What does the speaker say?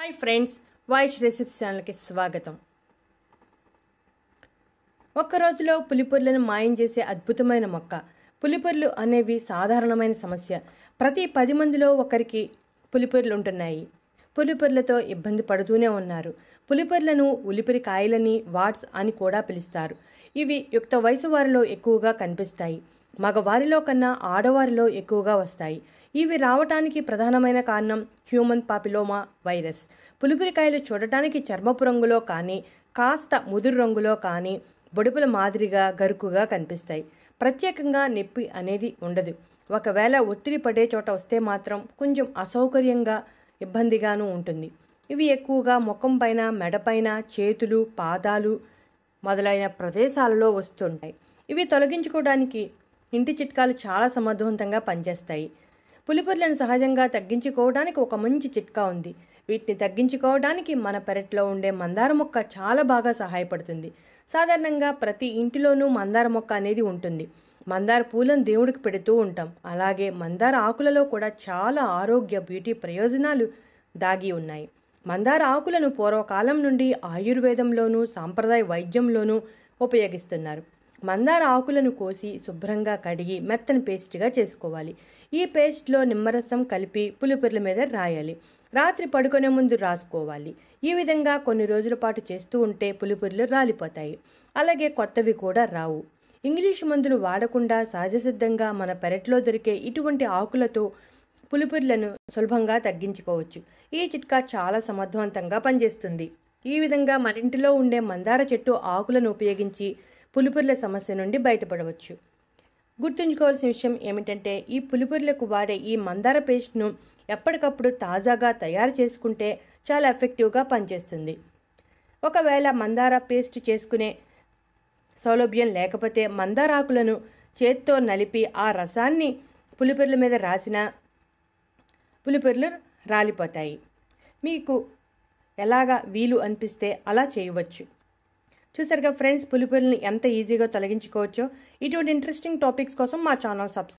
Hi friends, Vaish recipes ఛానల్కి స్వాగతం. ఒక్క రోజులో పులిపుర్లను మాయం చేసే అద్భుతమైన మొక్క. పులిపుర్లు అనేవి సాధారణమైన సమస్య. ప్రతి 10 మందిలో ఒకరికి పులిపుర్లు ఉంటున్నాయి. పులిపుర్లతో ఇబ్బంది పడుతూనే ఉన్నారు. పులిపుర్లను ఉలిపిరి కాయలని, వాట్స్ అని కూడా పిలుస్తారు. ఇవి యుక్త వయసు వారిలో ఎక్కువగా కనిపిస్తాయి. మగవారిలో కన్నా ఆడవారిలో ఎక్కువగా వస్తాయి. ఇవి రావటానికి ప్రధానమైన కారణం హ్యూమన్ పాపిలోమా వైరస్. పులిపురికాయలు చూడటానికి చర్మపు రంగులో కానీ, కాస్త ముదురు రంగులో కానీ, బొడుపుల మాదిరిగా గరుకుగా కనిపిస్తాయి. ప్రత్యేకంగా నొప్పి అనేది ఉండదు. ఒకవేళ ఒత్తిడి పడే చోట వస్తే మాత్రం కొంచెం అసౌకర్యంగా, ఇబ్బందిగానూ ఉంటుంది. ఇవి ఎక్కువగా ముఖం పైన, మెడపైన, చేతులు, పాదాలు మొదలైన ప్రదేశాలలో వస్తుంటాయి. ఇవి తొలగించుకోవడానికి ఇంటి చిట్కాలు చాలా సమర్థవంతంగా పనిచేస్తాయి. పులిపుర్లను సహజంగా తగ్గించుకోవడానికి ఒక మంచి చిట్కా ఉంది. వీటిని తగ్గించుకోవడానికి మన పెరట్లో ఉండే మందార మొక్క చాలా బాగా సహాయపడుతుంది. సాధారణంగా ప్రతి ఇంటిలోనూ మందార మొక్క అనేది ఉంటుంది. మందార పూలను దేవుడికి పెడుతూ ఉంటాం. అలాగే మందార ఆకులలో కూడా చాలా ఆరోగ్య, బ్యూటీ ప్రయోజనాలు దాగి ఉన్నాయి. మందార ఆకులను పూర్వకాలం నుండి ఆయుర్వేదంలోనూ, సాంప్రదాయ వైద్యంలోనూ ఉపయోగిస్తున్నారు. మందార ఆకులను కోసి శుభ్రంగా కడిగి మెత్తని పేస్ట్గా చేసుకోవాలి. ఈ పేస్ట్లో నిమ్మరసం కలిపి పులిపుర్ల మీద రాయాలి. రాత్రి పడుకునే ముందు రాసుకోవాలి. ఈ విధంగా కొన్ని రోజుల పాటు చేస్తూ ఉంటే పులిపుర్లు రాలిపోతాయి. అలాగే కొత్తవి కూడా రావు. ఇంగ్లీషు మందులు వాడకుండా సహజసిద్ధంగా మన పెరట్లో దొరికే ఇటువంటి ఆకులతో పులిపుర్లను సులభంగా తగ్గించుకోవచ్చు. ఈ చిట్కా చాలా సమర్థవంతంగా పనిచేస్తుంది. ఈ విధంగా మన ఇంటిలో ఉండే మందార చెట్టు ఆకులను ఉపయోగించి పులిపుర్ల సమస్య నుండి బయటపడవచ్చు. గుర్తుంచుకోవాల్సిన విషయం ఏమిటంటే, ఈ పులిపుర్లకు వాడే ఈ మందార పేస్ట్ను ఎప్పటికప్పుడు తాజాగా తయారు చేసుకుంటే చాలా ఎఫెక్టివ్గా పనిచేస్తుంది. ఒకవేళ మందార పేస్ట్ చేసుకునే సౌలభ్యం లేకపోతే మందార ఆకులను చేత్తో నలిపి ఆ రసాన్ని పులిపుర్ల మీద రాసిన పులిపుర్లు రాలిపోతాయి. మీకు ఎలాగా వీలు అనిపిస్తే అలా చేయవచ్చు. చూసారుగా ఫ్రెండ్స్, పులిపుర్లని ఎంత ఈజీగా తొలగించుకోవచ్చో. ఇటువంటి ఇంట్రెస్టింగ్ టాపిక్స్ కోసం మా ఛానల్ సబ్స్క్రైబ్